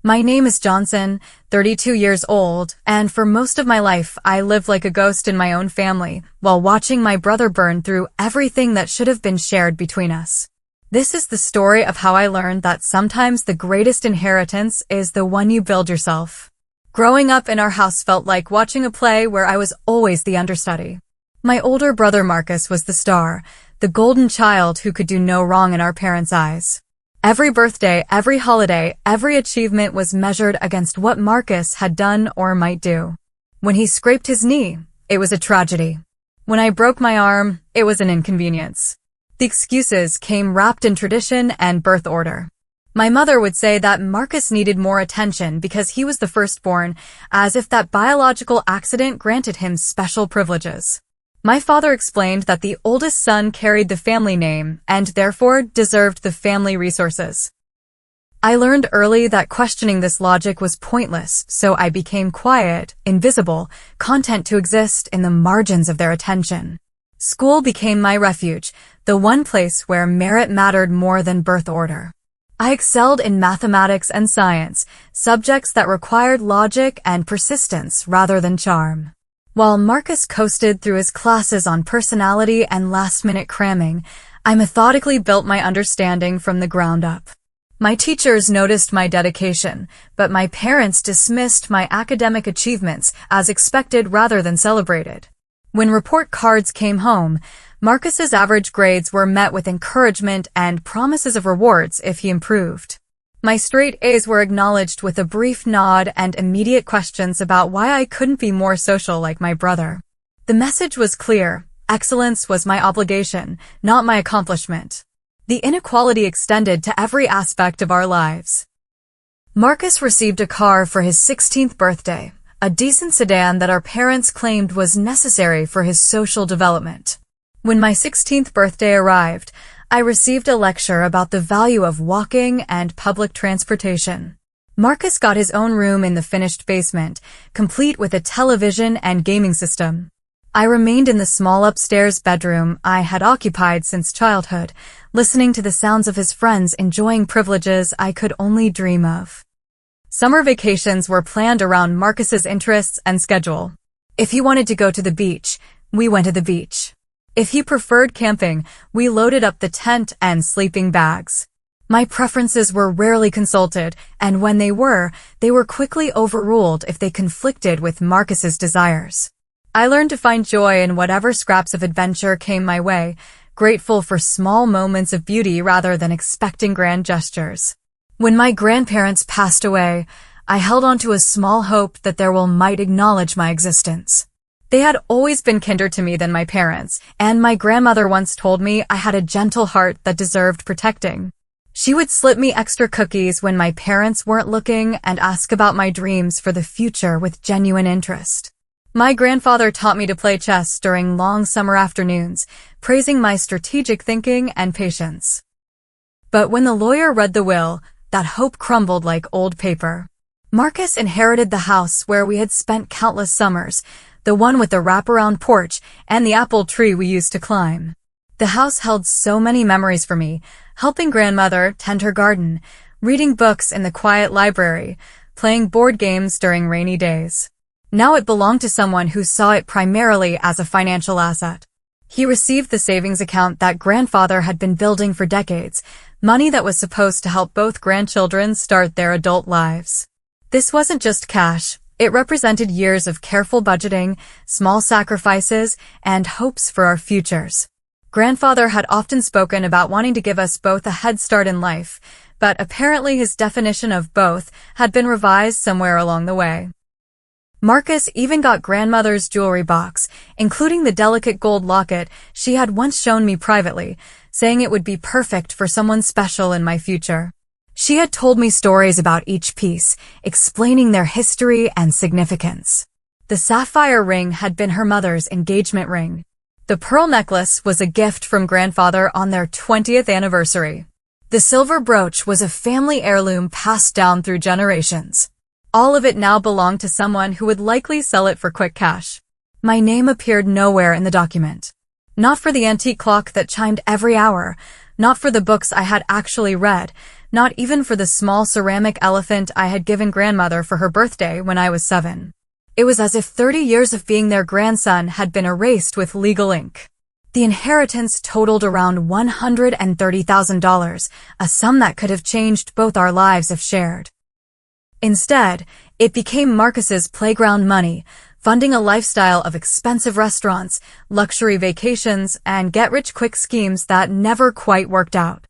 My name is Johnson, 32 years old, and for most of my life I lived like a ghost in my own family while watching my brother burn through everything that should have been shared between us. This is the story of how I learned that sometimes the greatest inheritance is the one you build yourself. Growing up in our house felt like watching a play where I was always the understudy. My older brother Marcus was the star, the golden child who could do no wrong in our parents' eyes. Every birthday, every holiday, every achievement was measured against what Marcus had done or might do. When he scraped his knee, it was a tragedy. When I broke my arm, it was an inconvenience. The excuses came wrapped in tradition and birth order. My mother would say that Marcus needed more attention because he was the firstborn, as if that biological accident granted him special privileges. My father explained that the oldest son carried the family name and therefore deserved the family resources. I learned early that questioning this logic was pointless, so I became quiet, invisible, content to exist in the margins of their attention. School became my refuge, the one place where merit mattered more than birth order. I excelled in mathematics and science, subjects that required logic and persistence rather than charm. While Marcus coasted through his classes on personality and last-minute cramming, I methodically built my understanding from the ground up. My teachers noticed my dedication, but my parents dismissed my academic achievements as expected rather than celebrated. When report cards came home, Marcus's average grades were met with encouragement and promises of rewards if he improved. My straight A's were acknowledged with a brief nod and immediate questions about why I couldn't be more social like my brother. The message was clear: excellence was my obligation, not my accomplishment. The inequality extended to every aspect of our lives. Marcus received a car for his 16th birthday, a decent sedan that our parents claimed was necessary for his social development. When my 16th birthday arrived, I received a lecture about the value of walking and public transportation. Marcus got his own room in the finished basement, complete with a television and gaming system. I remained in the small upstairs bedroom I had occupied since childhood, listening to the sounds of his friends enjoying privileges I could only dream of. Summer vacations were planned around Marcus's interests and schedule. If he wanted to go to the beach, we went to the beach. If he preferred camping, we loaded up the tent and sleeping bags. My preferences were rarely consulted, and when they were quickly overruled if they conflicted with Marcus's desires. I learned to find joy in whatever scraps of adventure came my way, grateful for small moments of beauty rather than expecting grand gestures. When my grandparents passed away, I held on to a small hope that their will might acknowledge my existence. They had always been kinder to me than my parents, and my grandmother once told me I had a gentle heart that deserved protecting. She would slip me extra cookies when my parents weren't looking and ask about my dreams for the future with genuine interest. My grandfather taught me to play chess during long summer afternoons, praising my strategic thinking and patience. But when the lawyer read the will, that hope crumbled like old paper. Marcus inherited the house where we had spent countless summers, the one with the wraparound porch and the apple tree we used to climb. The house held so many memories for me, helping grandmother tend her garden, reading books in the quiet library, playing board games during rainy days. Now it belonged to someone who saw it primarily as a financial asset. He received the savings account that grandfather had been building for decades, money that was supposed to help both grandchildren start their adult lives. This wasn't just cash. It represented years of careful budgeting, small sacrifices, and hopes for our futures. Grandfather had often spoken about wanting to give us both a head start in life, but apparently his definition of both had been revised somewhere along the way. Marcus even got grandmother's jewelry box, including the delicate gold locket she had once shown me privately, saying it would be perfect for someone special in my future. She had told me stories about each piece, explaining their history and significance. The sapphire ring had been her mother's engagement ring. The pearl necklace was a gift from grandfather on their 20th anniversary. The silver brooch was a family heirloom passed down through generations. All of it now belonged to someone who would likely sell it for quick cash. My name appeared nowhere in the document. Not for the antique clock that chimed every hour, not for the books I had actually read, Not even for the small ceramic elephant I had given grandmother for her birthday when I was 7. It was as if 30 years of being their grandson had been erased with legal ink. The inheritance totaled around $130,000, a sum that could have changed both our lives if shared. Instead, it became Marcus's playground money, funding a lifestyle of expensive restaurants, luxury vacations, and get-rich-quick schemes that never quite worked out.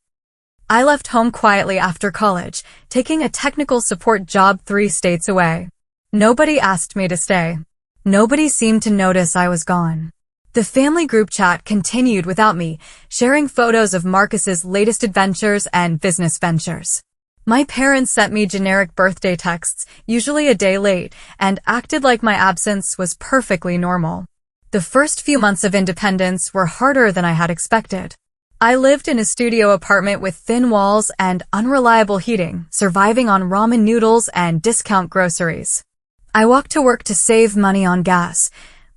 I left home quietly after college, taking a technical support job 3 states away. Nobody asked me to stay. Nobody seemed to notice I was gone. The family group chat continued without me, sharing photos of Marcus's latest adventures and business ventures. My parents sent me generic birthday texts, usually a day late, and acted like my absence was perfectly normal. The first few months of independence were harder than I had expected. I lived in a studio apartment with thin walls and unreliable heating, surviving on ramen noodles and discount groceries. I walked to work to save money on gas,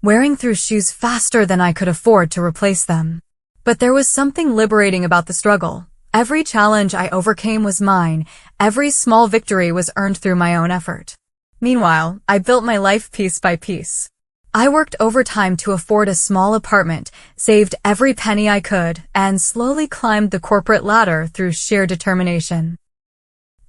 wearing through shoes faster than I could afford to replace them. But there was something liberating about the struggle. Every challenge I overcame was mine. Every small victory was earned through my own effort. Meanwhile, I built my life piece by piece. I worked overtime to afford a small apartment, saved every penny I could, and slowly climbed the corporate ladder through sheer determination.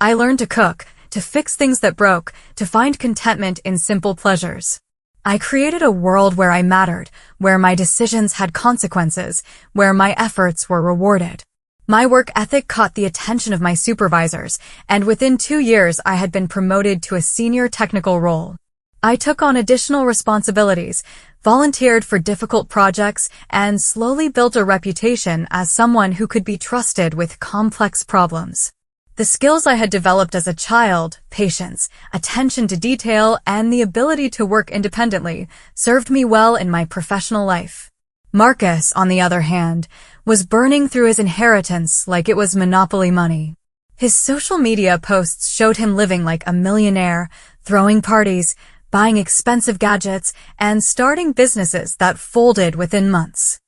I learned to cook, to fix things that broke, to find contentment in simple pleasures. I created a world where I mattered, where my decisions had consequences, where my efforts were rewarded. My work ethic caught the attention of my supervisors, and within 2 years I had been promoted to a senior technical role. I took on additional responsibilities, volunteered for difficult projects, and slowly built a reputation as someone who could be trusted with complex problems. The skills I had developed as a child, patience, attention to detail, and the ability to work independently, served me well in my professional life. Marcus, on the other hand, was burning through his inheritance like it was monopoly money. His social media posts showed him living like a millionaire, throwing parties, buying expensive gadgets, and starting businesses that folded within months.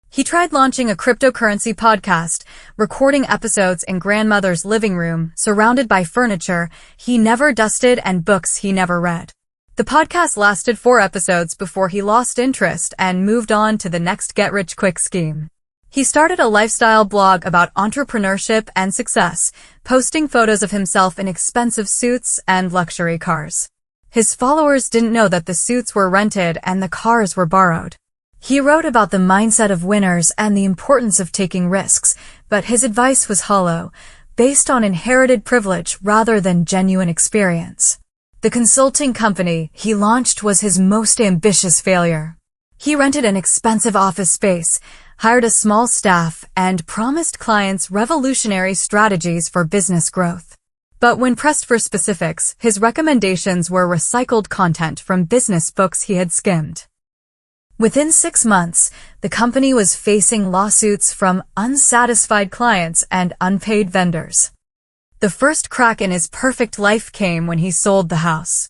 He tried launching a cryptocurrency podcast, recording episodes in grandmother's living room, surrounded by furniture he never dusted and books he never read. The podcast lasted 4 episodes before he lost interest and moved on to the next get-rich-quick scheme. He started a lifestyle blog about entrepreneurship and success, posting photos of himself in expensive suits and luxury cars. His followers didn't know that the suits were rented and the cars were borrowed. He wrote about the mindset of winners and the importance of taking risks, but his advice was hollow, based on inherited privilege rather than genuine experience. The consulting company he launched was his most ambitious failure. He rented an expensive office space, hired a small staff, and promised clients revolutionary strategies for business growth. But when pressed for specifics, his recommendations were recycled content from business books he had skimmed. Within 6 months, the company was facing lawsuits from unsatisfied clients and unpaid vendors. The first crack in his perfect life came when he sold the house.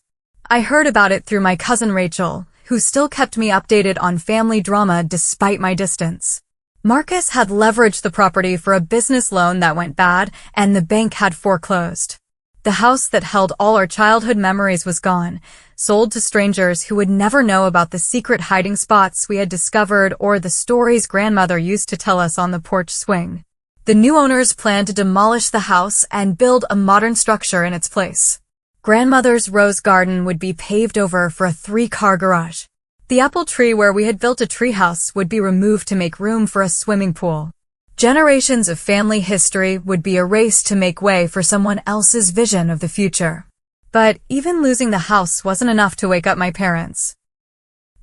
I heard about it through my cousin Rachel, who still kept me updated on family drama despite my distance. Marcus had leveraged the property for a business loan that went bad, and the bank had foreclosed. The house that held all our childhood memories was gone, sold to strangers who would never know about the secret hiding spots we had discovered or the stories grandmother used to tell us on the porch swing. The new owners planned to demolish the house and build a modern structure in its place. Grandmother's rose garden would be paved over for a 3-car garage. The apple tree where we had built a treehouse would be removed to make room for a swimming pool. Generations of family history would be erased to make way for someone else's vision of the future. But even losing the house wasn't enough to wake up my parents.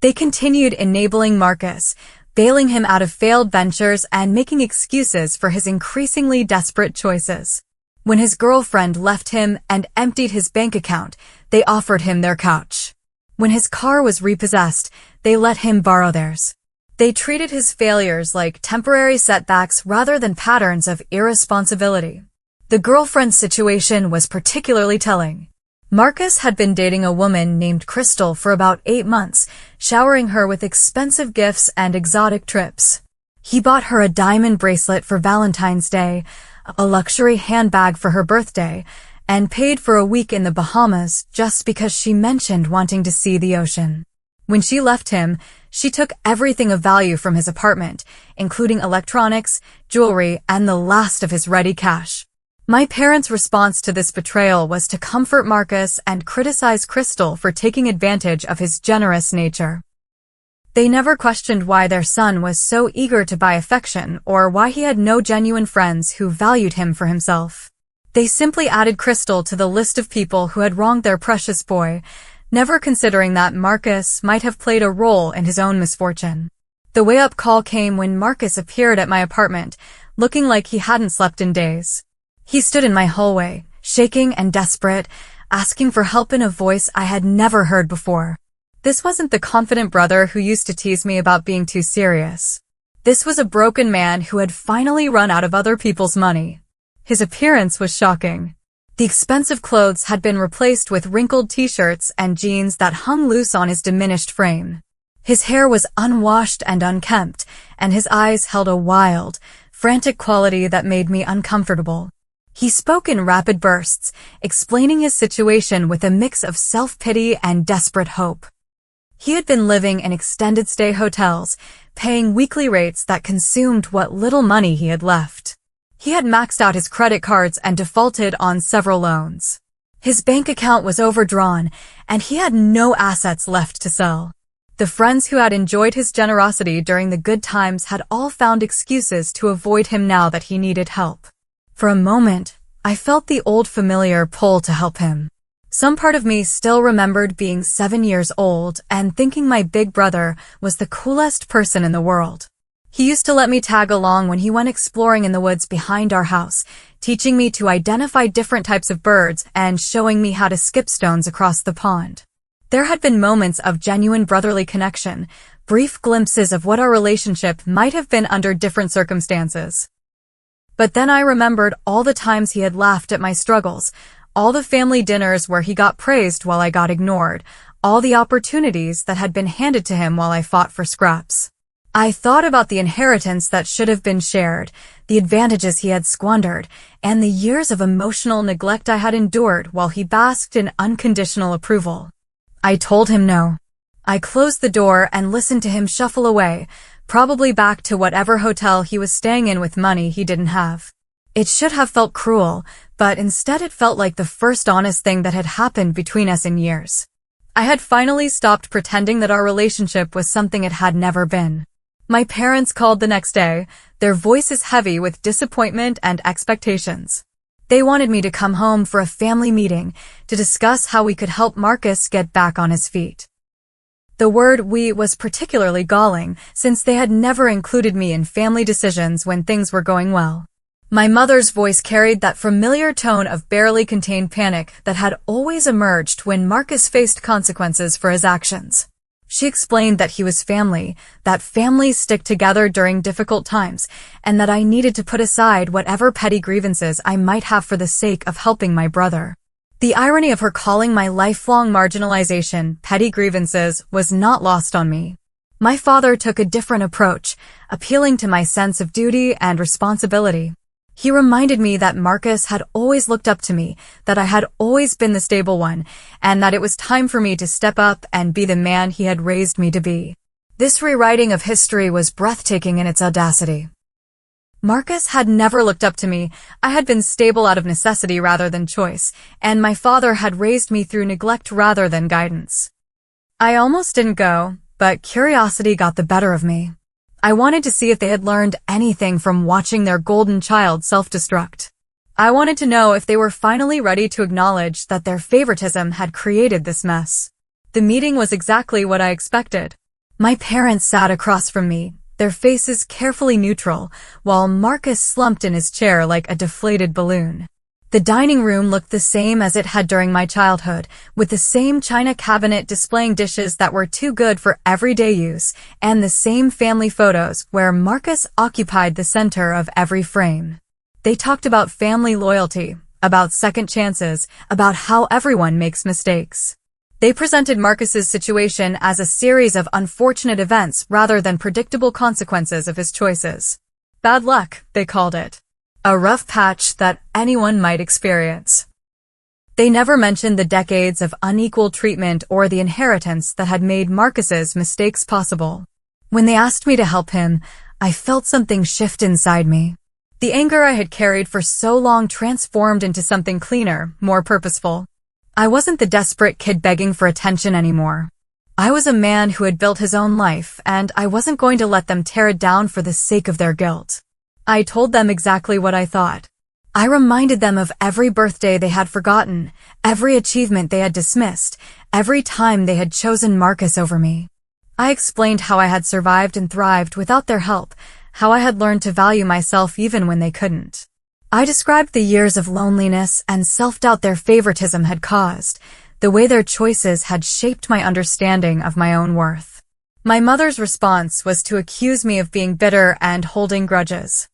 They continued enabling Marcus, bailing him out of failed ventures and making excuses for his increasingly desperate choices. When his girlfriend left him and emptied his bank account, they offered him their couch. When his car was repossessed, they let him borrow theirs. They treated his failures like temporary setbacks rather than patterns of irresponsibility. The girlfriend situation was particularly telling. Marcus had been dating a woman named Crystal for about 8 months, showering her with expensive gifts and exotic trips. He bought her a diamond bracelet for Valentine's Day, a luxury handbag for her birthday, and paid for a week in the Bahamas just because she mentioned wanting to see the ocean. When she left him, she took everything of value from his apartment, including electronics, jewelry, and the last of his ready cash. My parents' response to this betrayal was to comfort Marcus and criticize Crystal for taking advantage of his generous nature. They never questioned why their son was so eager to buy affection or why he had no genuine friends who valued him for himself. They simply added Crystal to the list of people who had wronged their precious boy, never considering that Marcus might have played a role in his own misfortune. The wake-up call came when Marcus appeared at my apartment, looking like he hadn't slept in days. He stood in my hallway, shaking and desperate, asking for help in a voice I had never heard before. This wasn't the confident brother who used to tease me about being too serious. This was a broken man who had finally run out of other people's money. His appearance was shocking. The expensive clothes had been replaced with wrinkled t-shirts and jeans that hung loose on his diminished frame. His hair was unwashed and unkempt, and his eyes held a wild, frantic quality that made me uncomfortable. He spoke in rapid bursts, explaining his situation with a mix of self-pity and desperate hope. He had been living in extended-stay hotels, paying weekly rates that consumed what little money he had left. He had maxed out his credit cards and defaulted on several loans. His bank account was overdrawn, and he had no assets left to sell. The friends who had enjoyed his generosity during the good times had all found excuses to avoid him now that he needed help. For a moment, I felt the old familiar pull to help him. Some part of me still remembered being 7 years old and thinking my big brother was the coolest person in the world. He used to let me tag along when he went exploring in the woods behind our house, teaching me to identify different types of birds and showing me how to skip stones across the pond. There had been moments of genuine brotherly connection, brief glimpses of what our relationship might have been under different circumstances. But then I remembered all the times he had laughed at my struggles, all the family dinners where he got praised while I got ignored, all the opportunities that had been handed to him while I fought for scraps. I thought about the inheritance that should have been shared, the advantages he had squandered, and the years of emotional neglect I had endured while he basked in unconditional approval. I told him no. I closed the door and listened to him shuffle away, probably back to whatever hotel he was staying in with money he didn't have. It should have felt cruel, but instead it felt like the first honest thing that had happened between us in years. I had finally stopped pretending that our relationship was something it had never been. My parents called the next day, their voices heavy with disappointment and expectations. They wanted me to come home for a family meeting to discuss how we could help Marcus get back on his feet. The word "we" was particularly galling, since they had never included me in family decisions when things were going well. My mother's voice carried that familiar tone of barely contained panic that had always emerged when Marcus faced consequences for his actions. She explained that he was family, that families stick together during difficult times, and that I needed to put aside whatever petty grievances I might have for the sake of helping my brother. The irony of her calling my lifelong marginalization petty grievances was not lost on me. My father took a different approach, appealing to my sense of duty and responsibility. He reminded me that Marcus had always looked up to me, that I had always been the stable one, and that it was time for me to step up and be the man he had raised me to be. This rewriting of history was breathtaking in its audacity. Marcus had never looked up to me. I had been stable out of necessity rather than choice, and my father had raised me through neglect rather than guidance. I almost didn't go, but curiosity got the better of me. I wanted to see if they had learned anything from watching their golden child self-destruct. I wanted to know if they were finally ready to acknowledge that their favoritism had created this mess. The meeting was exactly what I expected. My parents sat across from me, their faces carefully neutral, while Marcus slumped in his chair like a deflated balloon. The dining room looked the same as it had during my childhood, with the same china cabinet displaying dishes that were too good for everyday use, and the same family photos where Marcus occupied the center of every frame. They talked about family loyalty, about second chances, about how everyone makes mistakes. They presented Marcus's situation as a series of unfortunate events rather than predictable consequences of his choices. Bad luck, they called it. a rough patch that anyone might experience. They never mentioned the decades of unequal treatment or the inheritance that had made Marcus's mistakes possible. When they asked me to help him, I felt something shift inside me. The anger I had carried for so long transformed into something cleaner, more purposeful. I wasn't the desperate kid begging for attention anymore. I was a man who had built his own life, and I wasn't going to let them tear it down for the sake of their guilt. I told them exactly what I thought. I reminded them of every birthday they had forgotten, every achievement they had dismissed, every time they had chosen Marcus over me. I explained how I had survived and thrived without their help, how I had learned to value myself even when they couldn't. I described the years of loneliness and self-doubt their favoritism had caused, the way their choices had shaped my understanding of my own worth. My mother's response was to accuse me of being bitter and holding grudges.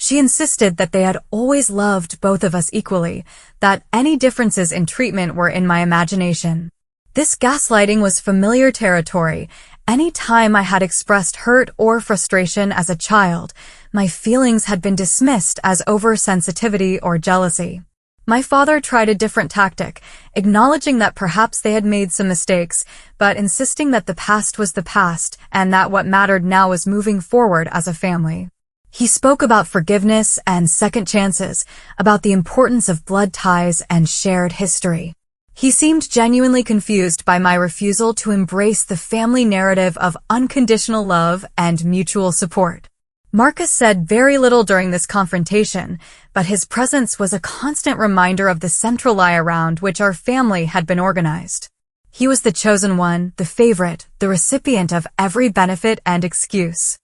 She insisted that they had always loved both of us equally, that any differences in treatment were in my imagination. This gaslighting was familiar territory. Any time I had expressed hurt or frustration as a child, my feelings had been dismissed as oversensitivity or jealousy. My father tried a different tactic, acknowledging that perhaps they had made some mistakes, but insisting that the past was the past and that what mattered now was moving forward as a family. He spoke about forgiveness and second chances, about the importance of blood ties and shared history. He seemed genuinely confused by my refusal to embrace the family narrative of unconditional love and mutual support. Marcus said very little during this confrontation, but his presence was a constant reminder of the central lie around which our family had been organized. He was the chosen one, the favorite, the recipient of every benefit and excuse.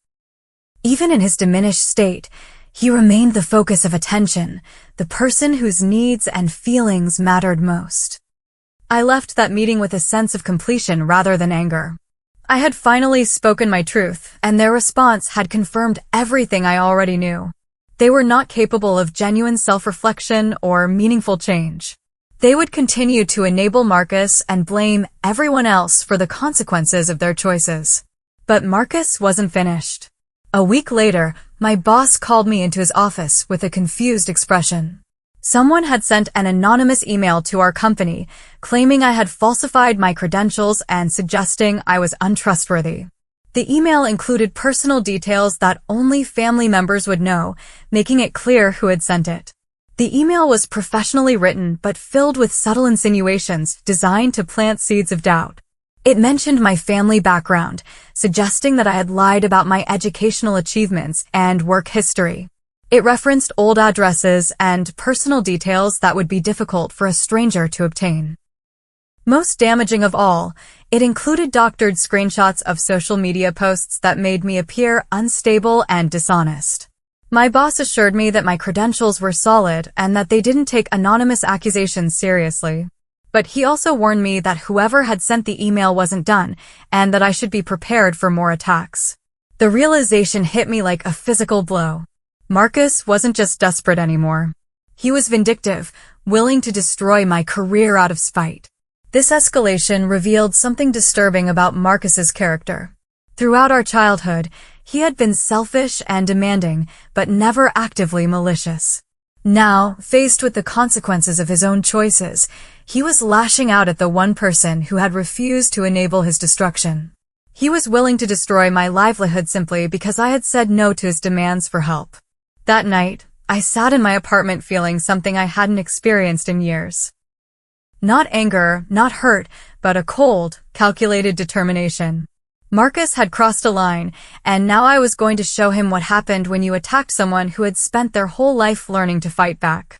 Even in his diminished state, he remained the focus of attention, the person whose needs and feelings mattered most. I left that meeting with a sense of completion rather than anger. I had finally spoken my truth, and their response had confirmed everything I already knew. They were not capable of genuine self-reflection or meaningful change. They would continue to enable Marcus and blame everyone else for the consequences of their choices. But Marcus wasn't finished. A week later, my boss called me into his office with a confused expression. Someone had sent an anonymous email to our company, claiming I had falsified my credentials and suggesting I was untrustworthy. The email included personal details that only family members would know, making it clear who had sent it. The email was professionally written but filled with subtle insinuations designed to plant seeds of doubt. It mentioned my family background, suggesting that I had lied about my educational achievements and work history. It referenced old addresses and personal details that would be difficult for a stranger to obtain. Most damaging of all, it included doctored screenshots of social media posts that made me appear unstable and dishonest. My boss assured me that my credentials were solid and that they didn't take anonymous accusations seriously. But he also warned me that whoever had sent the email wasn't done, and that I should be prepared for more attacks. The realization hit me like a physical blow. Marcus wasn't just desperate anymore. He was vindictive, willing to destroy my career out of spite. This escalation revealed something disturbing about Marcus's character. Throughout our childhood, he had been selfish and demanding, but never actively malicious. Now, faced with the consequences of his own choices, he was lashing out at the one person who had refused to enable his destruction. He was willing to destroy my livelihood simply because I had said no to his demands for help. That night, I sat in my apartment feeling something I hadn't experienced in years. Not anger, not hurt, but a cold, calculated determination. Marcus had crossed a line, and now I was going to show him what happened when you attacked someone who had spent their whole life learning to fight back.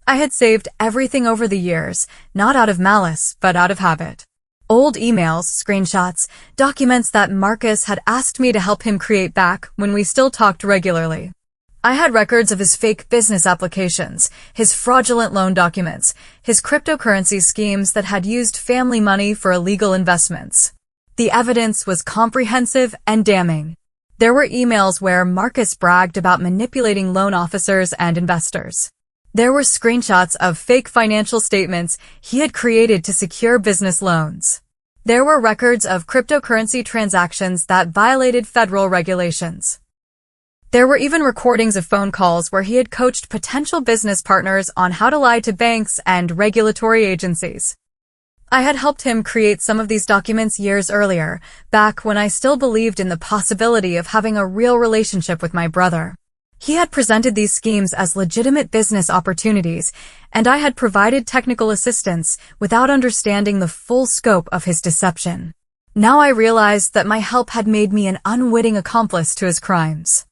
I had saved everything over the years, not out of malice, but out of habit. Old emails, screenshots, documents that Marcus had asked me to help him create back when we still talked regularly. I had records of his fake business applications, his fraudulent loan documents, his cryptocurrency schemes that had used family money for illegal investments. The evidence was comprehensive and damning. There were emails where Marcus bragged about manipulating loan officers and investors. There were screenshots of fake financial statements he had created to secure business loans. There were records of cryptocurrency transactions that violated federal regulations. There were even recordings of phone calls where he had coached potential business partners on how to lie to banks and regulatory agencies. I had helped him create some of these documents years earlier, back when I still believed in the possibility of having a real relationship with my brother. He had presented these schemes as legitimate business opportunities, and I had provided technical assistance without understanding the full scope of his deception. Now I realized that my help had made me an unwitting accomplice to his crimes.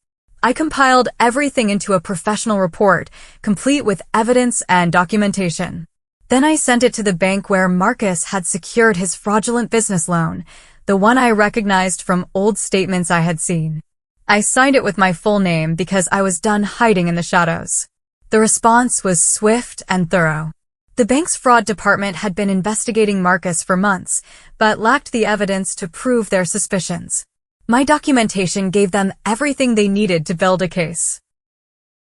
I compiled everything into a professional report, complete with evidence and documentation. Then I sent it to the bank where Marcus had secured his fraudulent business loan, the one I recognized from old statements I had seen. I signed it with my full name because I was done hiding in the shadows. The response was swift and thorough. The bank's fraud department had been investigating Marcus for months, but lacked the evidence to prove their suspicions. My documentation gave them everything they needed to build a case.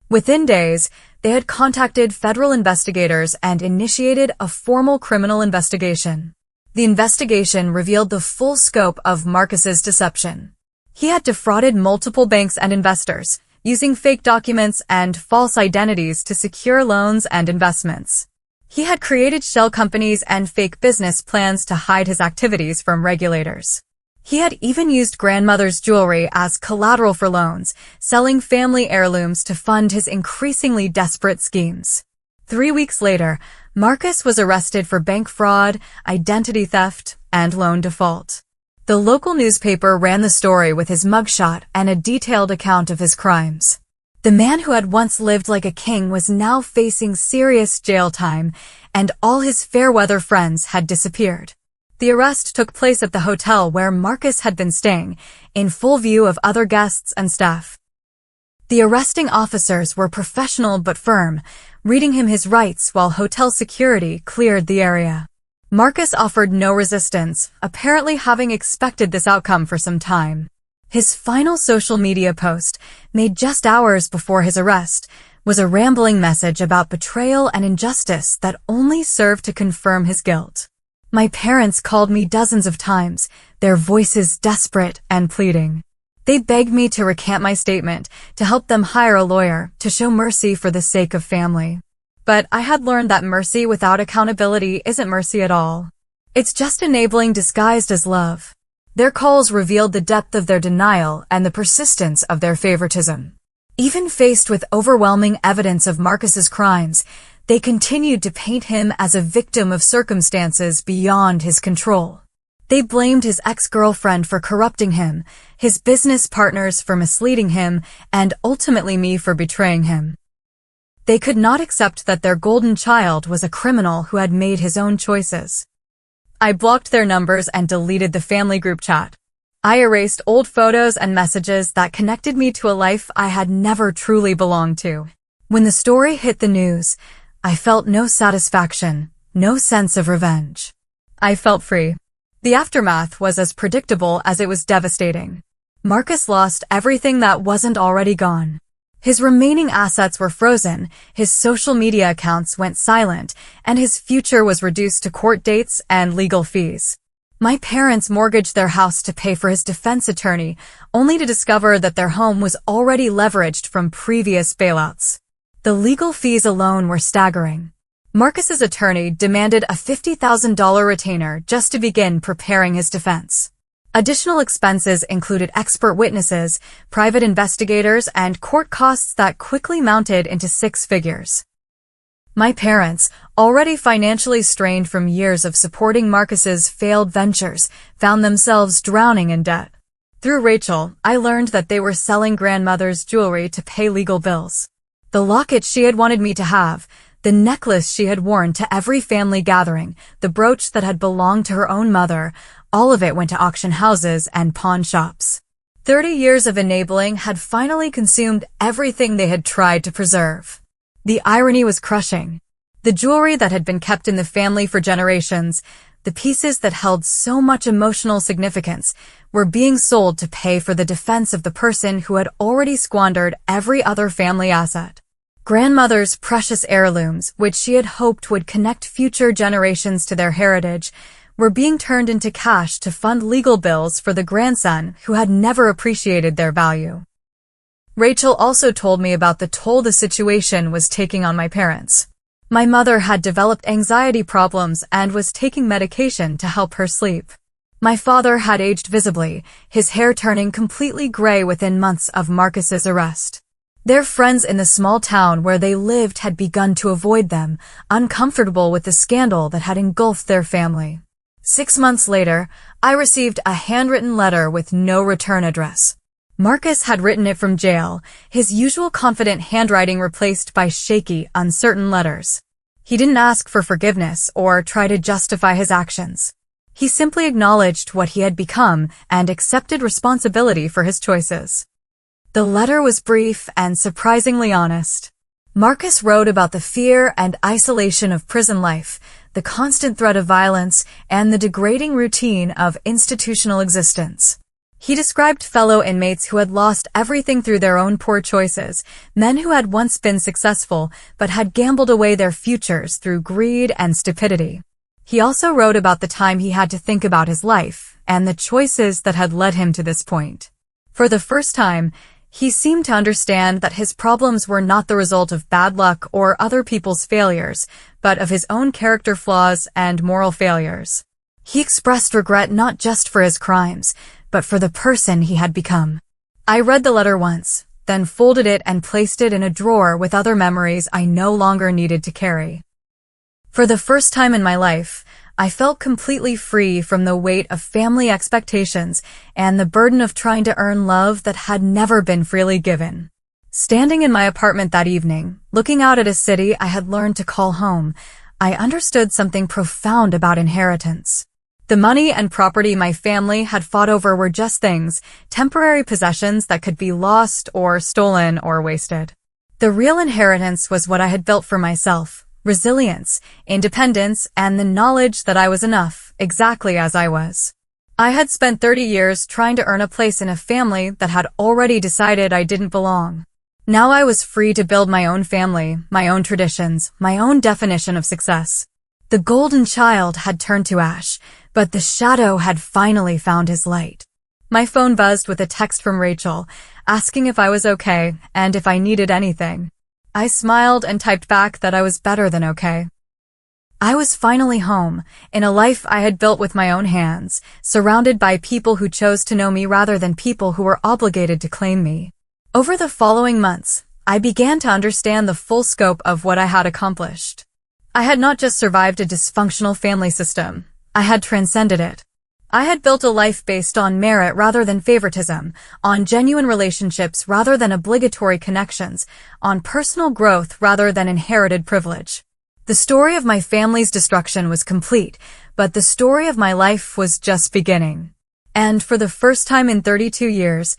Within days, they had contacted federal investigators and initiated a formal criminal investigation. The investigation revealed the full scope of Marcus's deception. He had defrauded multiple banks and investors, using fake documents and false identities to secure loans and investments. He had created shell companies and fake business plans to hide his activities from regulators. He had even used grandmother's jewelry as collateral for loans, selling family heirlooms to fund his increasingly desperate schemes. 3 weeks later, Marcus was arrested for bank fraud, identity theft, and loan default. The local newspaper ran the story with his mugshot and a detailed account of his crimes. The man who had once lived like a king was now facing serious jail time, and all his fair-weather friends had disappeared. The arrest took place at the hotel where Marcus had been staying, in full view of other guests and staff. The arresting officers were professional but firm, reading him his rights while hotel security cleared the area. Marcus offered no resistance, apparently having expected this outcome for some time. His final social media post, made just hours before his arrest, was a rambling message about betrayal and injustice that only served to confirm his guilt. My parents called me dozens of times, their voices desperate and pleading. They begged me to recant my statement, to help them hire a lawyer, to show mercy for the sake of family. But I had learned that mercy without accountability isn't mercy at all. It's just enabling disguised as love. Their calls revealed the depth of their denial and the persistence of their favoritism. Even faced with overwhelming evidence of Marcus's crimes, they continued to paint him as a victim of circumstances beyond his control. They blamed his ex-girlfriend for corrupting him, his business partners for misleading him, and ultimately me for betraying him. They could not accept that their golden child was a criminal who had made his own choices. I blocked their numbers and deleted the family group chat. I erased old photos and messages that connected me to a life I had never truly belonged to. When the story hit the news, I felt no satisfaction, no sense of revenge. I felt free. The aftermath was as predictable as it was devastating. Marcus lost everything that wasn't already gone. His remaining assets were frozen, his social media accounts went silent, and his future was reduced to court dates and legal fees. My parents mortgaged their house to pay for his defense attorney, only to discover that their home was already leveraged from previous bailouts. The legal fees alone were staggering. Marcus's attorney demanded a $50,000 retainer just to begin preparing his defense. Additional expenses included expert witnesses, private investigators, and court costs that quickly mounted into 6 figures. My parents, already financially strained from years of supporting Marcus's failed ventures, found themselves drowning in debt. Through Rachel, I learned that they were selling grandmother's jewelry to pay legal bills. The locket she had wanted me to have, the necklace she had worn to every family gathering, the brooch that had belonged to her own mother, all of it went to auction houses and pawn shops. 30 years of enabling had finally consumed everything they had tried to preserve. The irony was crushing. The jewelry that had been kept in the family for generations, the pieces that held so much emotional significance, were being sold to pay for the defense of the person who had already squandered every other family asset. Grandmother's precious heirlooms, which she had hoped would connect future generations to their heritage, were being turned into cash to fund legal bills for the grandson who had never appreciated their value. Rachel also told me about the toll the situation was taking on my parents. My mother had developed anxiety problems and was taking medication to help her sleep. My father had aged visibly, his hair turning completely gray within months of Marcus's arrest. Their friends in the small town where they lived had begun to avoid them, uncomfortable with the scandal that had engulfed their family. 6 months later, I received a handwritten letter with no return address. Marcus had written it from jail, his usual confident handwriting replaced by shaky, uncertain letters. He didn't ask for forgiveness or try to justify his actions. He simply acknowledged what he had become and accepted responsibility for his choices. The letter was brief and surprisingly honest. Marcus wrote about the fear and isolation of prison life, the constant threat of violence, and the degrading routine of institutional existence. He described fellow inmates who had lost everything through their own poor choices, men who had once been successful but had gambled away their futures through greed and stupidity. He also wrote about the time he had to think about his life and the choices that had led him to this point. For the first time, he seemed to understand that his problems were not the result of bad luck or other people's failures, but of his own character flaws and moral failures. He expressed regret not just for his crimes, but for the person he had become. I read the letter once, then folded it and placed it in a drawer with other memories I no longer needed to carry. For the first time in my life, I felt completely free from the weight of family expectations and the burden of trying to earn love that had never been freely given. Standing in my apartment that evening, looking out at a city I had learned to call home, I understood something profound about inheritance. The money and property my family had fought over were just things, temporary possessions that could be lost or stolen or wasted. The real inheritance was what I had built for myself. Resilience, independence, and the knowledge that I was enough, exactly as I was. I had spent 30 years trying to earn a place in a family that had already decided I didn't belong. Now I was free to build my own family, my own traditions, my own definition of success. The golden child had turned to ash, but the shadow had finally found his light. My phone buzzed with a text from Rachel, asking if I was okay and if I needed anything. I smiled and typed back that I was better than okay. I was finally home, in a life I had built with my own hands, surrounded by people who chose to know me rather than people who were obligated to claim me. Over the following months, I began to understand the full scope of what I had accomplished. I had not just survived a dysfunctional family system, I had transcended it. I had built a life based on merit rather than favoritism, on genuine relationships rather than obligatory connections, on personal growth rather than inherited privilege. The story of my family's destruction was complete, but the story of my life was just beginning. And for the first time in 32 years,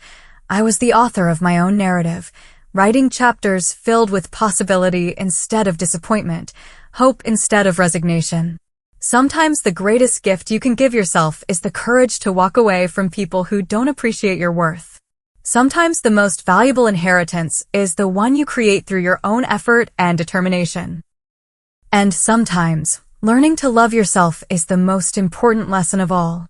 I was the author of my own narrative, writing chapters filled with possibility instead of disappointment, hope instead of resignation. Sometimes the greatest gift you can give yourself is the courage to walk away from people who don't appreciate your worth. Sometimes the most valuable inheritance is the one you create through your own effort and determination. And sometimes, learning to love yourself is the most important lesson of all.